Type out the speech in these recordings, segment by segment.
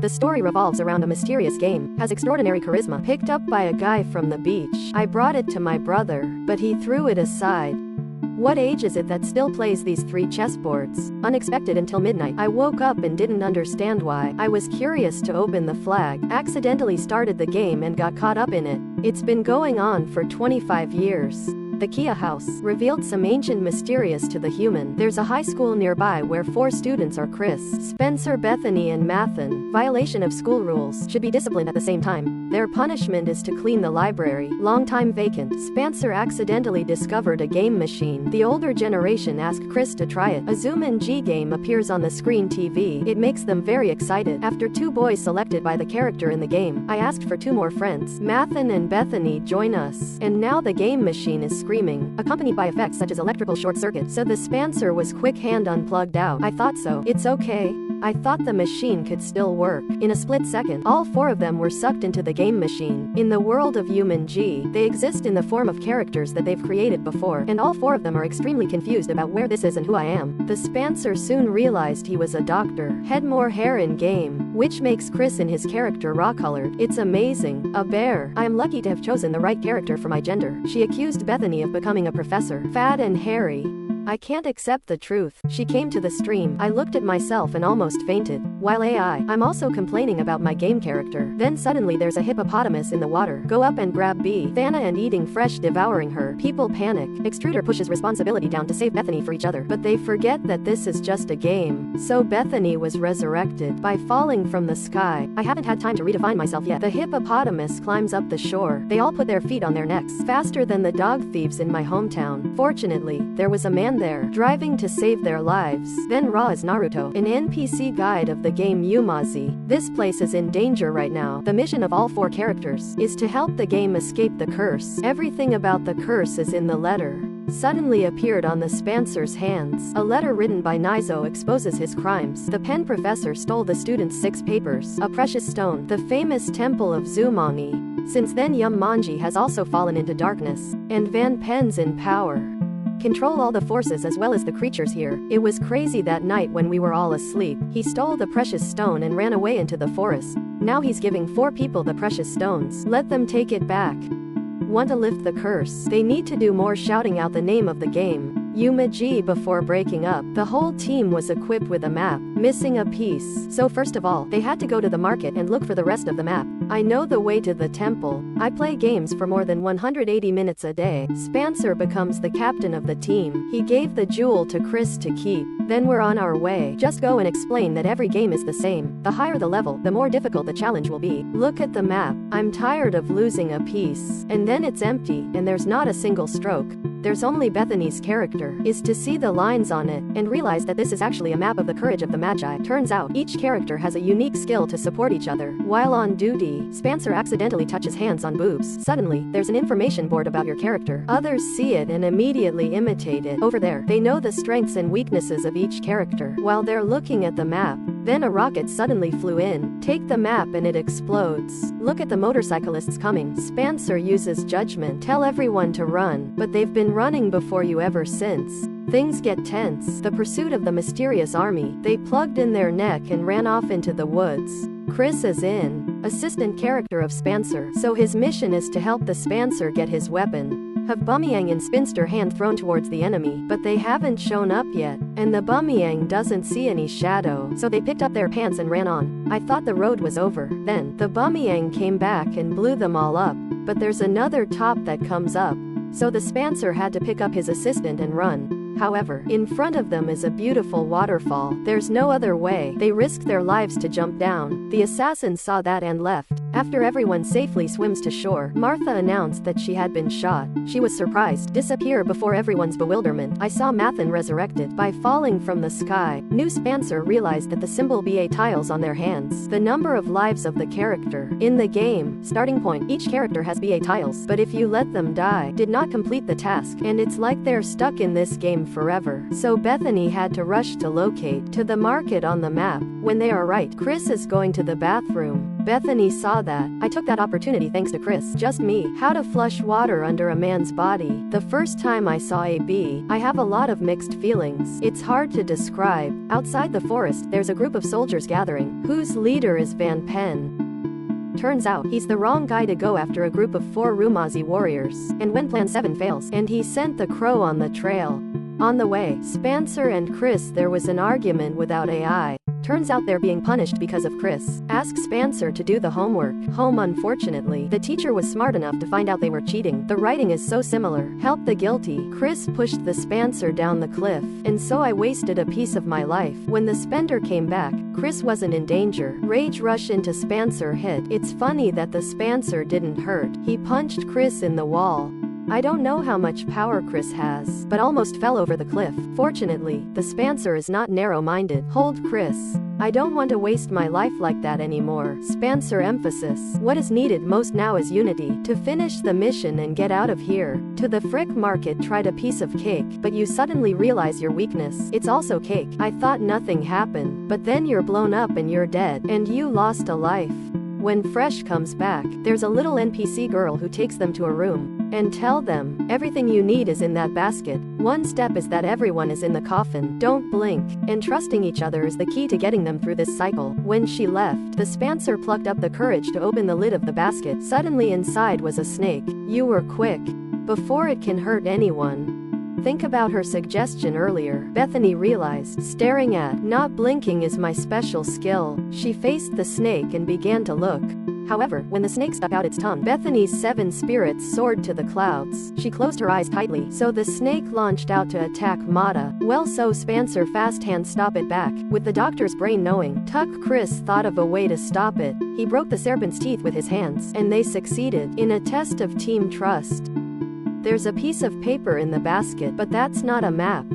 The story revolves around a mysterious game, has extraordinary charisma, picked up by a guy from the beach. I brought it to my brother, but he threw it aside. What age is it that still plays these 3 chessboards? Unexpected until midnight. I woke up and didn't understand why. I was curious to open the flag, accidentally started the game and got caught up in it. It's been going on for 25 years. The Kia house revealed some ancient mysterious to the human. There's a high school nearby where 4 students are Chris, Spencer, Bethany and Mathan. Violation of school rules, should be disciplined at the same time. Their punishment is to clean the library, long time vacant. Spencer accidentally discovered a game machine. The older generation asked Chris to try it. A JUMANJI game appears on the screen TV. It makes them very excited. After 2 boys selected by the character in the game, I asked for 2 more friends. Mathan and Bethany join us, and now the game machine is screaming, accompanied by effects such as electrical short circuit. So the Spencer was quick hand unplugged out. I thought so. It's okay. I thought the machine could still work. In a split second, all 4 of them were sucked into the game machine. In the world of JUMANJI, they exist in the form of characters that they've created before, and all 4 of them are extremely confused about where this is and who I am. The Spencer soon realized he was a doctor, had more hair in game, which makes Chris and his character raw-colored. It's amazing. A bear. I am lucky to have chosen the right character for my gender. She accused Bethany of becoming a professor, fat and hairy. I can't accept the truth. She came to the stream. I looked at myself and almost fainted. While I'm also complaining about my game character. Then suddenly there's a hippopotamus in the water. Go up and grab B. Thana and eating fresh, devouring her. People panic. Extruder pushes responsibility down to save Bethany for each other. But they forget that this is just a game. So Bethany was resurrected by falling from the sky. I haven't had time to redefine myself yet. The hippopotamus climbs up the shore. They all put their feet on their necks, faster than the dog thieves in my hometown. Fortunately, there was a man there, driving to save their lives. Then Ra is Naruto, an NPC guide of the game JUMANJI. This place is in danger right now. The mission of all 4 characters is to help the game escape the curse. Everything about the curse is in the letter. Suddenly appeared on the Spencer's hands. A letter written by Nizo exposes his crimes. The pen professor stole the students' 6 papers, a precious stone, the famous temple of JUMANJI. Since then JUMANJI has also fallen into darkness, and Van Pen's in power. Control all the forces as well as the creatures here. It was crazy that night when we were all asleep. He stole the precious stone and ran away into the forest. Now he's giving 4 people the precious stones. Let them take it back. Want to lift the curse? They need to do more shouting out the name of the game, JUMANJI, before breaking up. The whole team was equipped with a map, missing a piece. So first of all, they had to go to the market and look for the rest of the map. I know the way to the temple. I play games for more than 180 minutes a day. Spencer becomes the captain of the team. He gave the jewel to Chris to keep. Then we're on our way. Just go and explain that every game is the same. The higher the level, the more difficult the challenge will be. Look at the map. I'm tired of losing a piece. And then it's empty, and there's not a single stroke. There's only Bethany's character, is to see the lines on it, and realize that this is actually a map of the courage of the Magi. Turns out, each character has a unique skill to support each other. While on duty, Spencer accidentally touches hands on boobs. Suddenly, there's an information board about your character. Others see it and immediately imitate it. Over there, they know the strengths and weaknesses of each character. While they're looking at the map, then a rocket suddenly flew in. Take the map and it explodes. Look at the motorcyclists coming. Spencer uses judgment. Tell everyone to run, but they've been running before you ever since. Things get tense. The pursuit of the mysterious army. They plugged in their neck and ran off into the woods. Chris is in, assistant character of Spencer, so his mission is to help the Spencer get his weapon. Have Bumyang and Spinster hand thrown towards the enemy, but they haven't shown up yet, and the Bumyang doesn't see any shadow, so they picked up their pants and ran on. I thought the road was over. Then, the Bumyang came back and blew them all up, but there's another top that comes up, so the Spencer had to pick up his assistant and run. However, in front of them is a beautiful waterfall. There's no other way. They risked their lives to jump down. The assassin saw that and left. After everyone safely swims to shore, Martha announced that she had been shot. She was surprised, disappear before everyone's bewilderment. I saw Mathan resurrected by falling from the sky. New Spencer realized that the symbol BA tiles on their hands, the number of lives of the character. In the game, starting point, each character has BA tiles, but if you let them die, did not complete the task, and it's like they're stuck in this game forever. So Bethany had to rush to locate to the market on the map. When they are right, Chris is going to the bathroom. Bethany saw that. I took that opportunity thanks to Chris. Just me. How to flush water under a man's body. The first time I saw AB, I have a lot of mixed feelings. It's hard to describe. Outside the forest, there's a group of soldiers gathering, whose leader is Van Pen. Turns out, he's the wrong guy to go after a group of 4 JUMANJI warriors. And when Plan 7 fails, and he sent the crow on the trail. On the way, Spencer and Chris, there was an argument without AI. Turns out they're being punished because of Chris. Ask Spencer to do the homework. Unfortunately, the teacher was smart enough to find out they were cheating. The writing is so similar. Help the guilty. Chris pushed the Spencer down the cliff, and so I wasted a piece of my life. When the Spender came back, Chris wasn't in danger. Rage rush into Spencer hit. It's funny that the Spencer didn't hurt. He punched Chris in the wall. I don't know how much power Chris has, but almost fell over the cliff. Fortunately, the Spencer is not narrow-minded. Hold Chris. I don't want to waste my life like that anymore. Spencer emphasis. What is needed most now is unity. To finish the mission and get out of here. To the frick market tried a piece of cake, but you suddenly realize your weakness. It's also cake. I thought nothing happened, but then you're blown up and you're dead, and you lost a life. When Fresh comes back, there's a little NPC girl who takes them to a room and tell them, everything you need is in that basket. One step is that everyone is in the coffin. Don't blink. And trusting each other is the key to getting them through this cycle. When she left, the Spencer plucked up the courage to open the lid of the basket. Suddenly inside was a snake. You were quick. Before it can hurt anyone. Think about her suggestion earlier. Bethany realized, staring at, not blinking is my special skill. She faced the snake and began to look. However, when the snake stuck out its tongue, Bethany's 7 spirits soared to the clouds. She closed her eyes tightly, so the snake launched out to attack Mata. Well, so Spencer fast hand stop it back. With the doctor's brain knowing, Tuck Chris thought of a way to stop it. He broke the serpent's teeth with his hands, and they succeeded. In a test of team trust. There's a piece of paper in the basket, but that's not a map.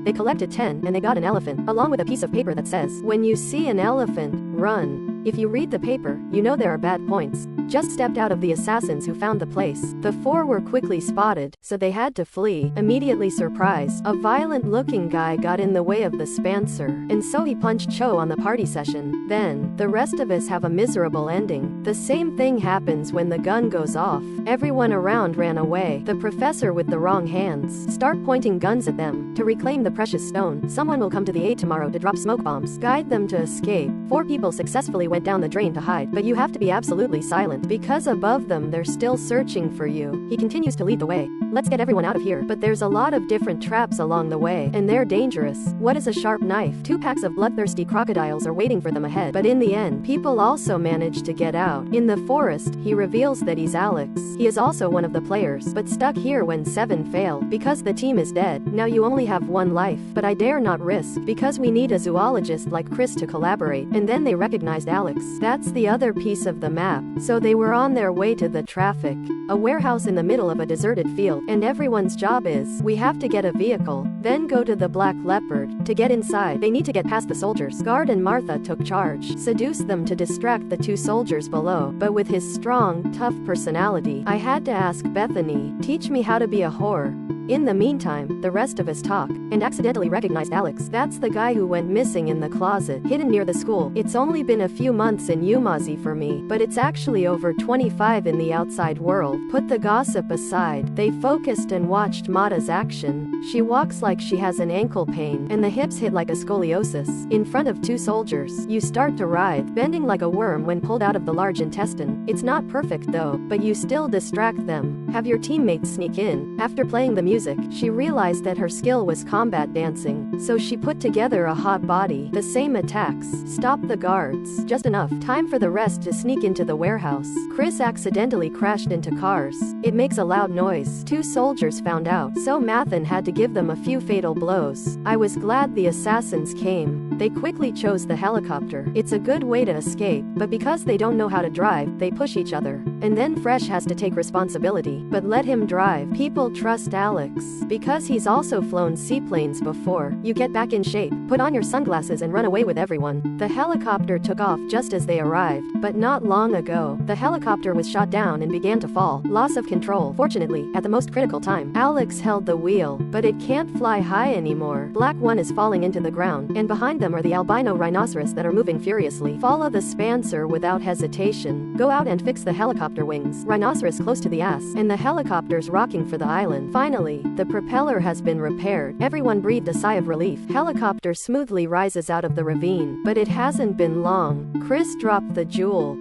They collected 10, and they got an elephant, along with a piece of paper that says, when you see an elephant, run. If you read the paper, you know there are bad points. Just stepped out of the assassins who found the place. The 4 were quickly spotted, so they had to flee. Immediately surprised, a violent-looking guy got in the way of the Spencer, and so he punched Cho on the party session. Then, the rest of us have a miserable ending. The same thing happens when the gun goes off. Everyone around ran away. The professor with the wrong hands start pointing guns at them. To reclaim the precious stone, someone will come to the aid tomorrow to drop smoke bombs. Guide them to escape. 4 people successfully went down the drain to hide, but you have to be absolutely silent, because above them they're still searching for you. He continues to lead the way. Let's get everyone out of here, but there's a lot of different traps along the way, and they're dangerous. What is a sharp knife? 2 packs of bloodthirsty crocodiles are waiting for them ahead, but in the end, people also manage to get out. In the forest, he reveals that he's Alex. He is also one of the players, but stuck here when 7 failed, because the team is dead. Now you only have 1 life, but I dare not risk, because we need a zoologist like Chris to collaborate. And then they recognized Alex. That's the other piece of the map. So they were on their way to the traffic. A warehouse in the middle of a deserted field, and everyone's job is, we have to get a vehicle, then go to the Black Leopard. To get inside, they need to get past the soldiers. Guard and Martha took charge, seduced them to distract the 2 soldiers below, but with his strong, tough personality, I had to ask Bethany, teach me how to be a whore. In the meantime, the rest of us talk, and accidentally recognized Alex. That's the guy who went missing in the closet, hidden near the school. It's only been a few months in JUMANJI for me, but it's actually over 25 in the outside world. Put the gossip aside, they focused and watched Mata's action. She walks like she has an ankle pain, and the hips hit like a scoliosis. In front of 2 soldiers, you start to writhe, bending like a worm when pulled out of the large intestine. It's not perfect though, but you still distract them. Have your teammates sneak in. After playing the music, she realized that her skill was combat dancing, so she put together a hot body. The same attacks. Stop the guards. Just enough time for the rest to sneak into the warehouse. Chris accidentally crashed into cars. It makes a loud noise. 2 soldiers found out, so Mathan had to give them a few fatal blows. I was glad the assassins came. They quickly chose the helicopter. It's a good way to escape, but because they don't know how to drive, they push each other. And then Fresh has to take responsibility, but let him drive. People trust Alex because he's also flown seaplanes before. You get back in shape, put on your sunglasses and run away with everyone. The helicopter took off just as they arrived, but not long ago, the helicopter was shot down and began to fall. Loss of control. Fortunately, at the most critical time, Alex held the wheel, but it can't fly high anymore. Black One is falling into the ground, and behind them are the albino rhinoceros that are moving furiously. Follow the Spencer without hesitation. Go out and fix the helicopter wings. Rhinoceros close to the ass, and the helicopter's rocking for the island. Finally, the propeller has been repaired. Everyone breathed a sigh of relief. Helicopter smoothly rises out of the ravine, but it hasn't been long. Chris dropped the jewel.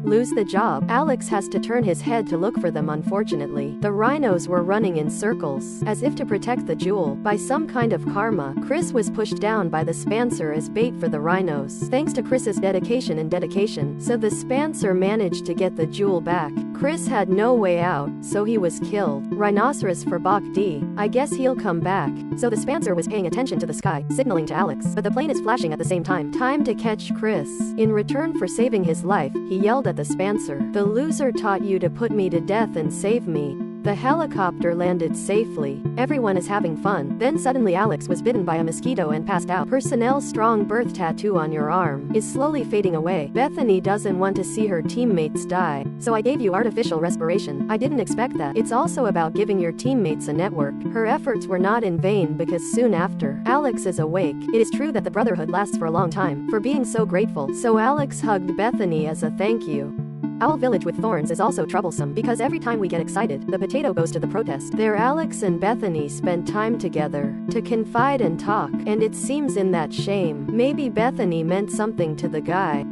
Lose the job. Alex has to turn his head to look for them. Unfortunately, the rhinos were running in circles, as if to protect the jewel. By some kind of karma, Chris was pushed down by the Spencer as bait for the rhinos. Thanks to Chris's dedication, so the Spencer managed to get the jewel back. Chris had no way out, so he was killed. Rhinoceros for Bach D. I guess he'll come back. So the Spencer was paying attention to the sky, signaling to Alex, but the plane is flashing at the same time. Time to catch Chris. In return for saving his life, he yelled at the Spencer. The loser taught you to put me to death and save me. The helicopter landed safely. Everyone is having fun. Then suddenly Alex was bitten by a mosquito and passed out. Personnel strong birth tattoo on your arm is slowly fading away. Bethany doesn't want to see her teammates die, so I gave you artificial respiration. I didn't expect that. It's also about giving your teammates a network. Her efforts were not in vain because soon after, Alex is awake. It is true that the brotherhood lasts for a long time, for being so grateful. So Alex hugged Bethany as a thank you. Owl Village with thorns is also troublesome because every time we get excited, the potato goes to the protest. There Alex and Bethany spent time together to confide and talk, and it seems in that shame, maybe Bethany meant something to the guy.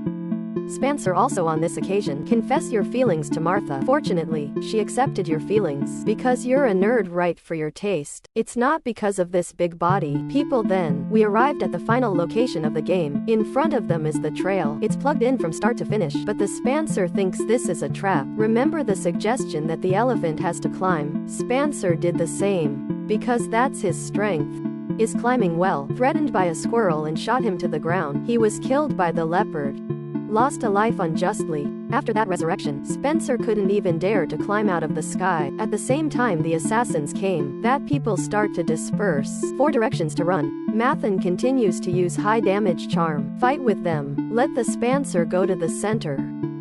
Spencer also on this occasion, confess your feelings to Martha. Fortunately, she accepted your feelings because you're a nerd right for your taste. It's not because of this big body. People then, we arrived at the final location of the game. In front of them is the trail. It's plugged in from start to finish, but the Spencer thinks this is a trap. Remember the suggestion that the elephant has to climb? Spencer did the same, because that's his strength. Is climbing well, threatened by a squirrel and shot him to the ground. He was killed by the leopard. Lost a life unjustly. After that resurrection, Spencer couldn't even dare to climb out of the sky. At the same time the assassins came, that people start to disperse. 4 directions to run. Mathan continues to use high damage charm. Fight with them. Let the Spencer go to the center.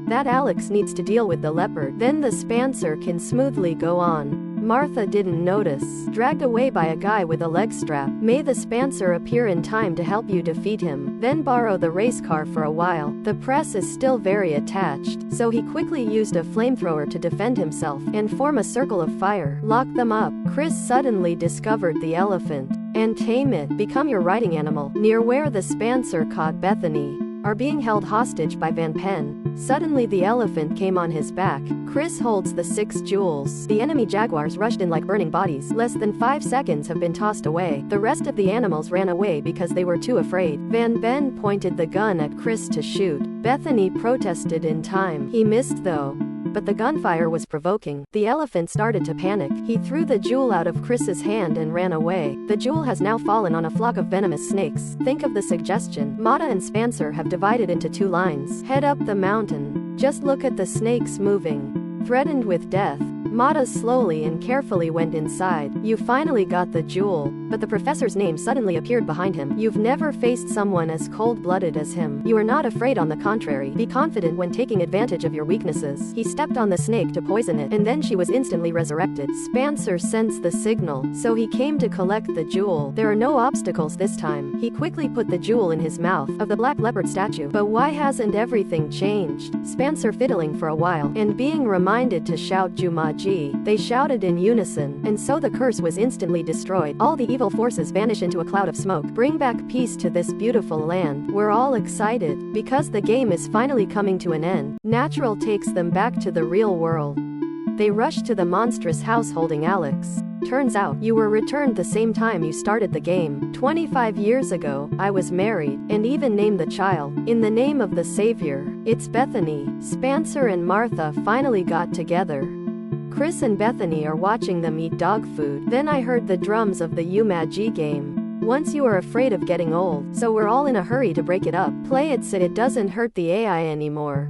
That Alex needs to deal with the leopard. Then the Spencer can smoothly go on. Martha didn't notice. Dragged away by a guy with a leg strap. May the Spencer appear in time to help you defeat him. Then borrow the race car for a while. The press is still very attached, so he quickly used a flamethrower to defend himself and form a circle of fire. Lock them up. Chris suddenly discovered the elephant and tame it. Become your riding animal. Near where the Spencer caught Bethany are being held hostage by Van Pen. Suddenly the elephant came on his back. Chris holds the 6 jewels. The enemy jaguars rushed in like burning bodies. Less than 5 seconds have been tossed away. The rest of the animals ran away because they were too afraid. Van Ben pointed the gun at Chris to shoot. Bethany protested in time. He missed though. But the gunfire was provoking. The elephant started to panic. He threw the jewel out of Chris's hand and ran away. The jewel has now fallen on a flock of venomous snakes. Think of the suggestion. Mata and Spencer have divided into 2 lines. Head up the mountain. Just look at the snakes moving. Threatened with death, Mata slowly and carefully went inside. You finally got the jewel, but the professor's name suddenly appeared behind him. You've never faced someone as cold-blooded as him. You are not afraid, on the contrary. Be confident when taking advantage of your weaknesses. He stepped on the snake to poison it, and then she was instantly resurrected. Spencer sensed the signal, so he came to collect the jewel. There are no obstacles this time. He quickly put the jewel in his mouth of the black leopard statue. But why hasn't everything changed? Spencer fiddling for a while, and being reminded to shout JUMANJI. They shouted in unison, and so the curse was instantly destroyed. All the evil forces vanish into a cloud of smoke. Bring back peace to this beautiful land. We're all excited, because the game is finally coming to an end. Natural takes them back to the real world. They rush to the monstrous house holding Alex. Turns out, you were returned the same time you started the game. 25 years ago, I was married, and even named the child, in the name of the Savior. It's Bethany. Spencer and Martha finally got together. Chris and Bethany are watching them eat dog food. Then I heard the drums of the JUMANJI game. Once you are afraid of getting old, so we're all in a hurry to break it up. Play it so it doesn't hurt the AI anymore.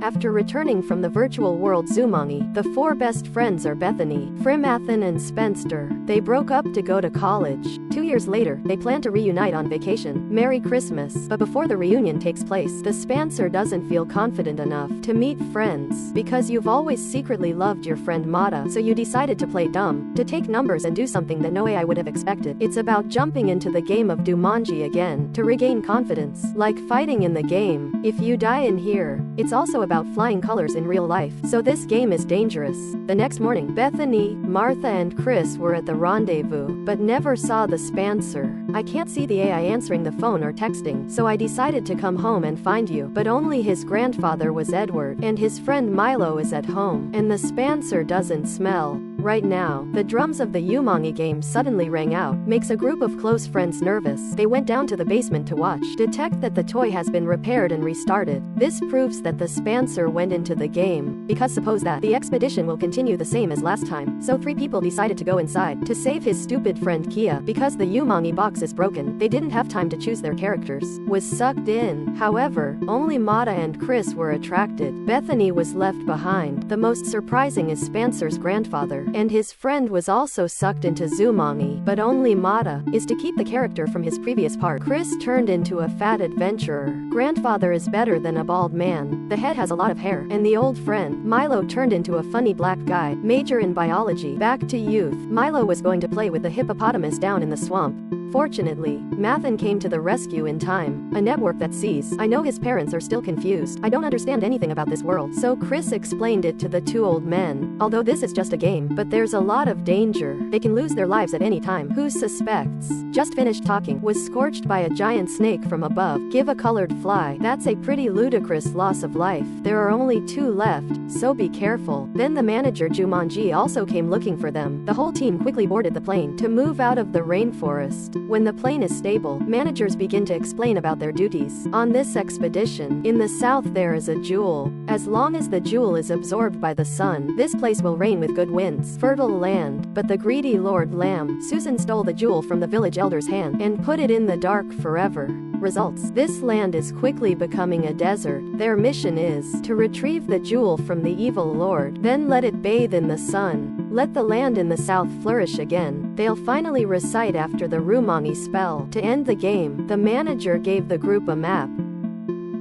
After returning from the virtual world Jumanji, the four best friends are Bethany, Frimathan and Spencer. They broke up to go to college. 2 years later, they plan to reunite on vacation. Merry Christmas. But before the reunion takes place, the Spencer doesn't feel confident enough to meet friends. Because you've always secretly loved your friend Mata, so you decided to play dumb, to take numbers and do something that no AI would have expected. It's about jumping into the game of JUMANJI again, to regain confidence. Like fighting in the game. If you die in here, it's also about flying colors in real life. So this game is dangerous. The next morning, Bethany, Martha and Chris were at the rendezvous, but never saw the Spencer. I can't see the AI answering the phone or texting, so I decided to come home and find you. But only his grandfather was Edward, and his friend Milo is at home, and the Spencer doesn't smell. Right now, the drums of the Jumanji game suddenly rang out, makes a group of close friends nervous. They went down to the basement to watch, detect that the toy has been repaired and restarted. This proves that the Spencer went into the game, because suppose that the expedition will continue the same as last time. So 3 people decided to go inside, to save his stupid friend Kia. Because the Jumanji box is broken, they didn't have time to choose their characters. Was sucked in. However, only Mata and Chris were attracted. Bethany was left behind. The most surprising is Spencer's grandfather, and his friend was also sucked into Jumanji, but only Mata is to keep the character from his previous part. Chris turned into a fat adventurer. Grandfather is better than a bald man. The head has a lot of hair. And the old friend, Milo, turned into a funny black guy, major in biology. Back to youth. Milo was going to play with the hippopotamus down in the swamp. Fortunately, Mathan came to the rescue in time. A network that sees. I know his parents are still confused. I don't understand anything about this world. So Chris explained it to the 2 old men. Although this is just a game, but there's a lot of danger. They can lose their lives at any time. Who suspects? Just finished talking. Was scorched by a giant snake from above. Give a colored fly. That's a pretty ludicrous loss of life. There are only 2 left, so be careful. Then the manager Jumanji also came looking for them. The whole team quickly boarded the plane to move out of the rainforest. When the plane is stable, managers begin to explain about their duties. On this expedition, in the south there is a jewel. As long as the jewel is absorbed by the sun, this place will rain with good winds, fertile land. But the greedy Lord Lamb, Susan stole the jewel from the village elder's hand and put it in the dark forever. Results: this land is quickly becoming a desert. Their mission is to retrieve the jewel from the evil lord, then let it bathe in the sun. Let the land in the south flourish again. They'll finally recite after the Jumanji spell. To end the game, the manager gave the group a map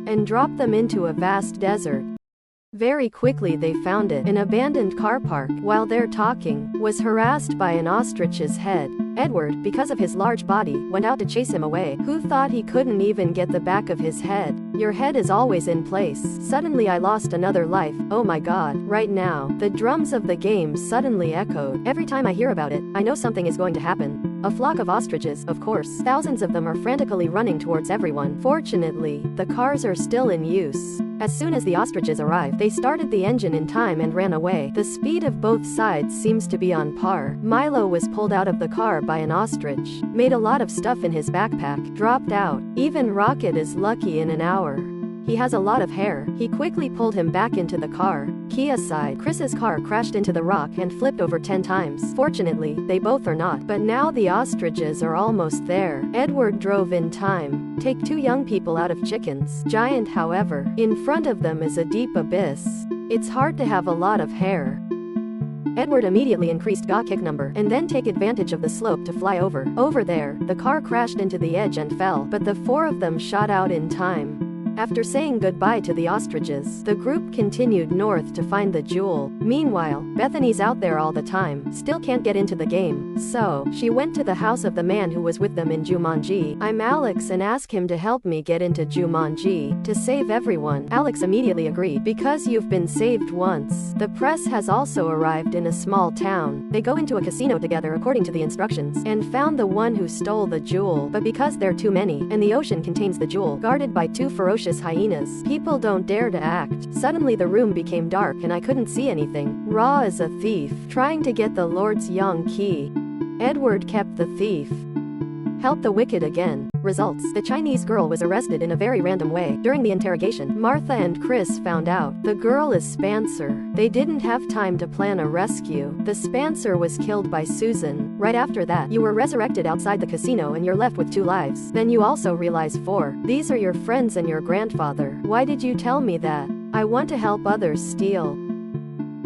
and dropped them into a vast desert. Very quickly they found it. An abandoned car park. While they're talking, was harassed by an ostrich's head. Edward, because of his large body, went out to chase him away. Who thought he couldn't even get the back of his head? Your head is always in place. Suddenly I lost another life. Oh my god. Right now, the drums of the game suddenly echoed. Every time I hear about it, I know something is going to happen. A flock of ostriches, of course. Thousands of them are frantically running towards everyone. Fortunately, the cars are still in use. As soon as the ostriches arrived, they started the engine in time and ran away. The speed of both sides seems to be on par. Milo was pulled out of the car by an ostrich. Made a lot of stuff in his backpack. Dropped out. Even Rocket is lucky in an hour. He has a lot of hair. He quickly pulled him back into the car. Kia side. Chris's car crashed into the rock and flipped over 10 times. Fortunately, they both are not. But now the ostriches are almost there. Edward drove in time. Take 2 young people out of chickens. Giant, however. In front of them is a deep abyss. It's hard to have a lot of hair. Edward immediately increased Ga kick number and then take advantage of the slope to fly over. Over there, the car crashed into the edge and fell, but the 4 of them shot out in time. After saying goodbye to the ostriches, the group continued north to find the jewel. Meanwhile, Bethany's out there all the time, still can't get into the game. So, she went to the house of the man who was with them in Jumanji. I'm Alex and asked him to help me get into Jumanji, to save everyone. Alex immediately agreed, because you've been saved once. The press has also arrived in a small town. They go into a casino together according to the instructions, and found the one who stole the jewel. But because there are too many, and the ocean contains the jewel, guarded by 2 ferocious hyenas, people don't dare to act. Suddenly the room became dark and I couldn't see anything. Ra is a thief, trying to get the Lord's young key. Edward kept the thief. Help the wicked again. Results: the Chinese girl was arrested in a very random way. During the interrogation, Martha and Chris found out the girl is Spencer. They didn't have time to plan a rescue. The Spencer was killed by Susan. Right after that, you were resurrected outside the casino and you're left with 2 lives. Then you also realize 4. These are your friends and your grandfather. Why did you tell me that? I want to help others steal.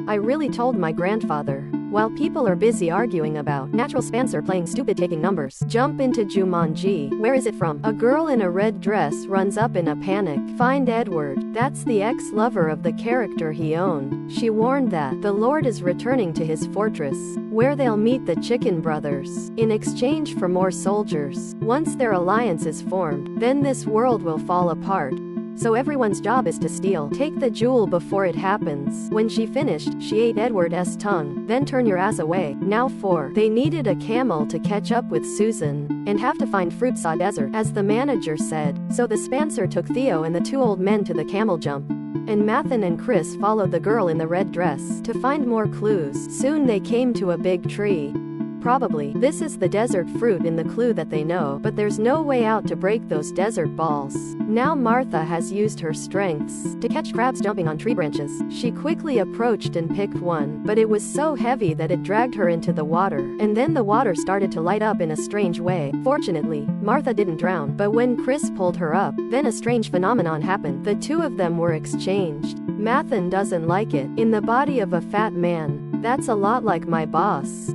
I really told my grandfather. While people are busy arguing about natural Spencer playing stupid taking numbers, jump into Jumanji. Where is it from? A girl in a red dress runs up in a panic. Find Edward. That's the ex-lover of the character he owned. She warned that the Lord is returning to his fortress, where they'll meet the Chicken Brothers, in exchange for more soldiers. Once their alliance is formed, then this world will fall apart. So everyone's job is to steal. Take the jewel before it happens. When she finished, she ate Edward's tongue. Then turn your ass away. Now 4. They needed a camel to catch up with Susan, and have to find Fruitsaw Desert, as the manager said. So the Spencer took Theo and the 2 old men to the camel jump. And Mathan and Chris followed the girl in the red dress to find more clues. Soon they came to a big tree. Probably, this is the desert fruit in the clue that they know, but there's no way out to break those desert balls. Now Martha has used her strengths to catch crabs jumping on tree branches. She quickly approached and picked one, but it was so heavy that it dragged her into the water, and then the water started to light up in a strange way. Fortunately, Martha didn't drown, but when Chris pulled her up, then a strange phenomenon happened. The 2 of them were exchanged. Mathan doesn't like it. In the body of a fat man. That's a lot like my boss.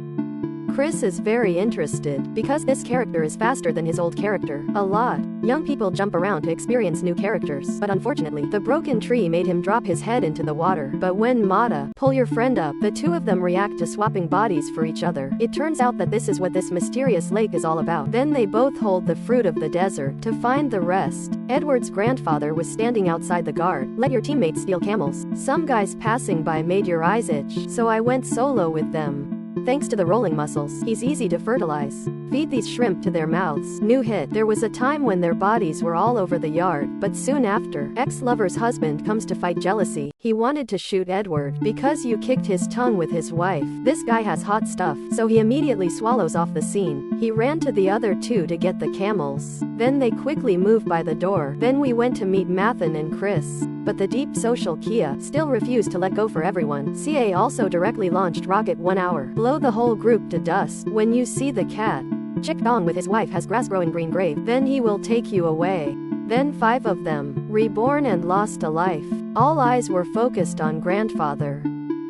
Chris is very interested, because this character is faster than his old character. A lot. Young people jump around to experience new characters, but unfortunately, the broken tree made him drop his head into the water. But when Mata, pull your friend up, the 2 of them react to swapping bodies for each other. It turns out that this is what this mysterious lake is all about. Then they both hold the fruit of the desert to find the rest. Edward's grandfather was standing outside the guard. Let your teammates steal camels. Some guys passing by made your eyes itch, so I went solo with them. Thanks to the rolling muscles, he's easy to fertilize. Feed these shrimp to their mouths. New hit. There was a time when their bodies were all over the yard, but soon after, ex-lover's husband comes to fight jealousy. He wanted to shoot Edward, because you kicked his tongue with his wife. This guy has hot stuff, so he immediately swallows off the scene. He ran to the other 2 to get the camels. Then they quickly moved by the door. Then we went to meet Mathan and Chris. But the deep social Kia still refused to let go for everyone. CA also directly launched Rocket 1 hour. Blow the whole group to dust. When you see the cat, Chick Dong with his wife has grass-growing green grave. Then he will take you away. Then 5 of them, reborn and lost a life. All eyes were focused on grandfather.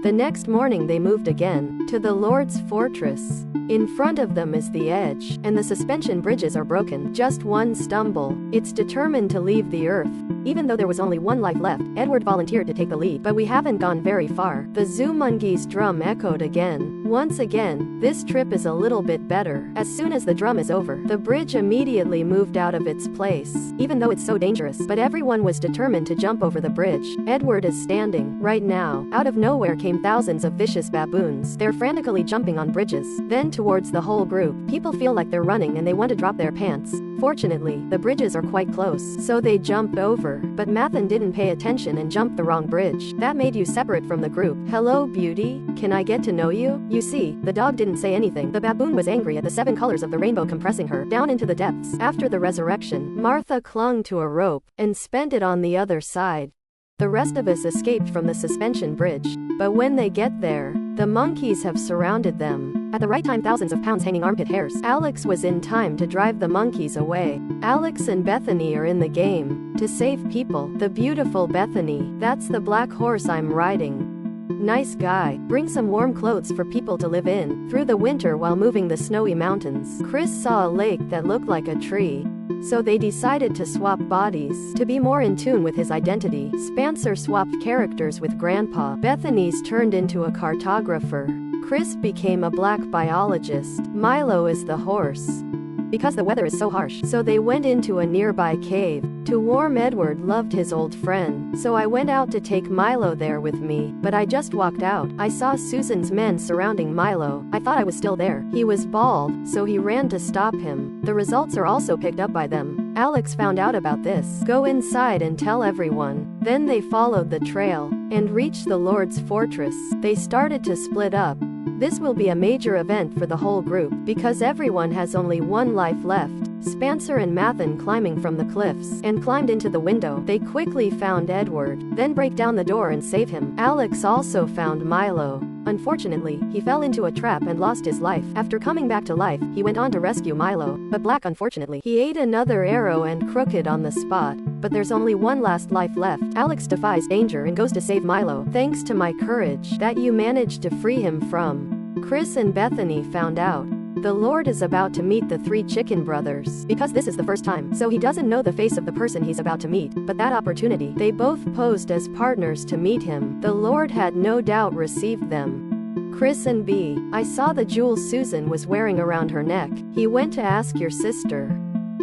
The next morning they moved again, to the Lord's fortress. In front of them is the edge, and the suspension bridges are broken. Just one stumble. It's determined to leave the earth. Even though there was only 1 life left, Edward volunteered to take the lead, but we haven't gone very far. The Jumanji's drum echoed again. Once again, this trip is a little bit better. As soon as the drum is over, the bridge immediately moved out of its place, even though it's so dangerous. But everyone was determined to jump over the bridge. Edward is standing. Right now, out of nowhere came thousands of vicious baboons. They're frantically jumping on bridges. Then towards the whole group, people feel like they're running and they want to drop their pants. Fortunately, the bridges are quite close, so they jumped over. But Mathan didn't pay attention and jumped the wrong bridge. That made you separate from the group. Hello, beauty? Can I get to know you? You see, the dog didn't say anything. The baboon was angry at the 7 colors of the rainbow compressing her down into the depths. After the resurrection, Martha clung to a rope and spent it on the other side. The rest of us escaped from the suspension bridge. But when they get there, the monkeys have surrounded them. At the right time, thousands of pounds hanging armpit hairs. Alex was in time to drive the monkeys away. Alex and Bethany are in the game to save people. The beautiful Bethany. That's the black horse I'm riding. Nice guy. Bring some warm clothes for people to live in through the winter while moving the snowy mountains. Chris saw a lake that looked like a tree, so they decided to swap bodies to be more in tune with his identity. Spencer swapped characters with Grandpa. Bethany's turned into a cartographer. Chris became a black biologist. Milo is the horse, because the weather is so harsh. So they went into a nearby cave to warm. Edward loved his old friend, so I went out to take Milo there with me. But I just walked out. I saw Susan's men surrounding Milo. I thought I was still there. He was bald, so he ran to stop him. The results are also picked up by them. Alex found out about this. Go inside and tell everyone. Then they followed the trail and reached the Lord's fortress. They started to split up. This will be a major event for the whole group, because everyone has only 1 life left. Spencer and Mathan climbing from the cliffs and climbed into the window. They quickly found Edward, then break down the door and save him. Alex also found Milo. Unfortunately, he fell into a trap and lost his life. After coming back to life, he went on to rescue Milo, but Black unfortunately. He ate another arrow and crooked on the spot. But there's only one last life left. Alex defies danger and goes to save Milo, thanks to my courage that you managed to free him from. Chris and Bethany found out the Lord is about to meet the 3 chicken brothers, because this is the first time, so he doesn't know the face of the person he's about to meet, but that opportunity, they both posed as partners to meet him. The Lord had no doubt received them. Chris and B. I saw the jewels Susan was wearing around her neck. He went to ask your sister.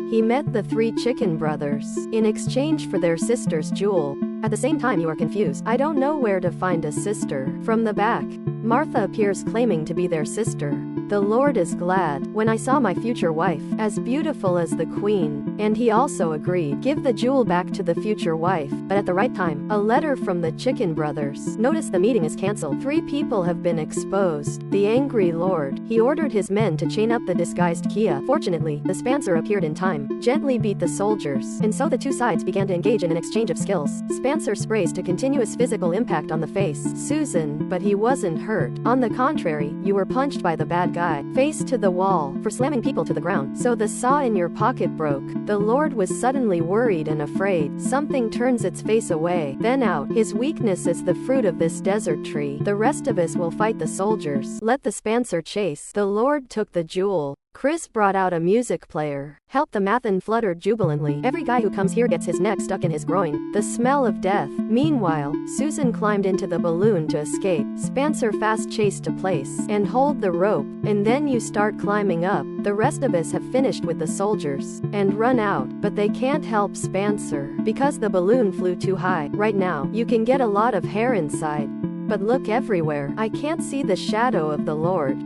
He met the 3 chicken brothers in exchange for their sister's jewel. At the same time you are confused. I don't know where to find a sister. From the back, Martha appears claiming to be their sister. The Lord is glad when I saw my future wife, as beautiful as the queen, and he also agreed. Give the jewel back to the future wife, but at the right time, a letter from the chicken brothers. Notice the meeting is cancelled. 3 people have been exposed. The angry Lord, he ordered his men to chain up the disguised Kia. Fortunately, the Spencer appeared in time, gently beat the soldiers, and so the 2 sides began to engage in an exchange of skills. Spencer sprays to continuous physical impact on the face. Susan, but he wasn't hurt. On the contrary, you were punched by the bad guy, face to the wall, for slamming people to the ground. So the saw in your pocket broke. The Lord was suddenly worried and afraid. Something turns its face away, then out. His weakness is the fruit of this desert tree. The rest of us will fight the soldiers. Let the Spencer chase. The Lord took the jewel. Chris brought out a music player. Help the Mathan fluttered jubilantly. Every guy who comes here gets his neck stuck in his groin. The smell of death. Meanwhile, Susan climbed into the balloon to escape. Spencer fast chased to place and hold the rope, and then you start climbing up. The rest of us have finished with the soldiers and run out, but they can't help Spencer because the balloon flew too high. Right now, you can get a lot of hair inside, but look everywhere. I can't see the shadow of the Lord.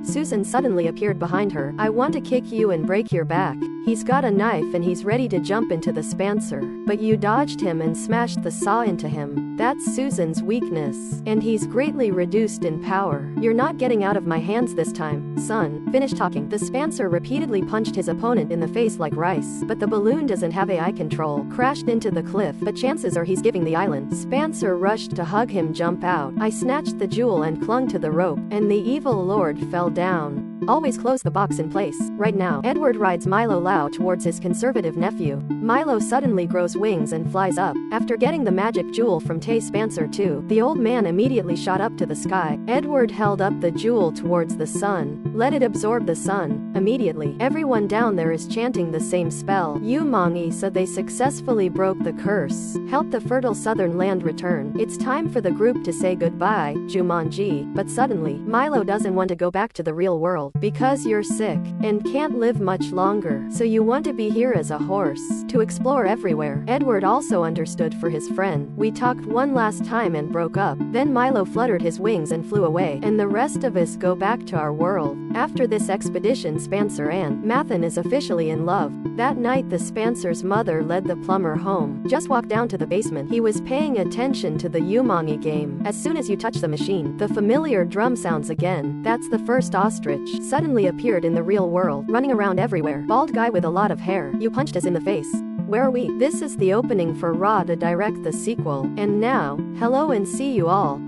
Susan suddenly appeared behind her. I want to kick you and break your back. He's got a knife and he's ready to jump into the Spencer. But you dodged him and smashed the saw into him. That's Susan's weakness. And he's greatly reduced in power. You're not getting out of my hands this time, son. Finish talking. The Spencer repeatedly punched his opponent in the face like rice. But the balloon doesn't have AI control. Crashed into the cliff, but chances are he's giving the island. Spencer rushed to hug him, jump out. I snatched the jewel and clung to the rope, and the evil Lord fell down. Always close the box in place. Right now, Edward rides Milo Lau towards his conservative nephew. Milo suddenly grows wings and flies up. After getting the magic jewel from Tay Spencer too, the old man immediately shot up to the sky. Edward held up the jewel towards the sun. Let it absorb the sun. Immediately, everyone down there is chanting the same spell. JUMANJI, so they successfully broke the curse. Help the fertile southern land return. It's time for the group to say goodbye, JUMANJI. But suddenly, Milo doesn't want to go back to the real world. Because you're sick and can't live much longer, so you want to be here as a horse to explore everywhere. Edward also understood for his friend. We talked one last time and broke up. Then Milo fluttered his wings and flew away, and the rest of us go back to our world. After this expedition, Spencer and Mathan is officially in love. That night the Spencer's mother led the plumber home. Just walked down to the basement. He was paying attention to the JUMANJI game. As soon as you touch the machine, the familiar drum sounds again. That's the first ostrich suddenly appeared in the real world, running around everywhere. Bald guy with a lot of hair. You punched us in the face. Where are we? This is the opening for Raw to direct the sequel. And now, hello and see you all.